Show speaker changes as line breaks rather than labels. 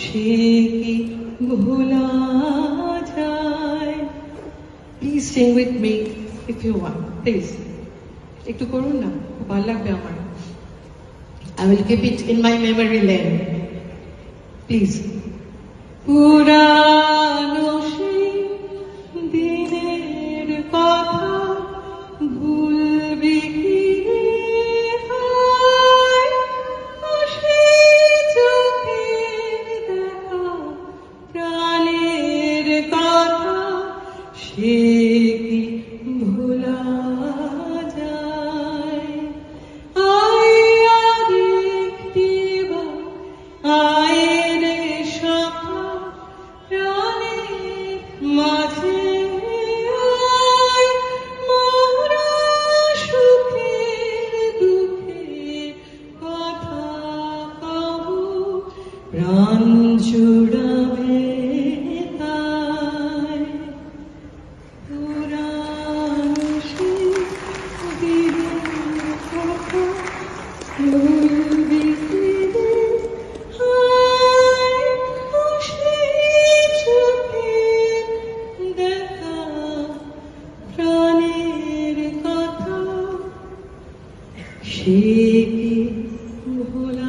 সে কি ভোলা যায়। Please sing with me if you want, please একটু করুন না, ভালো লাগবে আমার। I will keep it in my memory lane, please. পুরানো সেই দিনের কথা ভুলবি কি ভাই, সেই চোখের দেখা প্রাণের কথা সে কি ভোলা যায়। আয়া দেখতে বা আয় রে সখা প্রাণের মাঝে আয়, মোরা সুখের দুঃখের কথা কব, প্রাণ জুড়াবে তাই। পুরানো সেই দিনের কথা ভুলবি কি রে হায়, সেই চোখের দেখা প্রাণের কথা সে কি ভোলা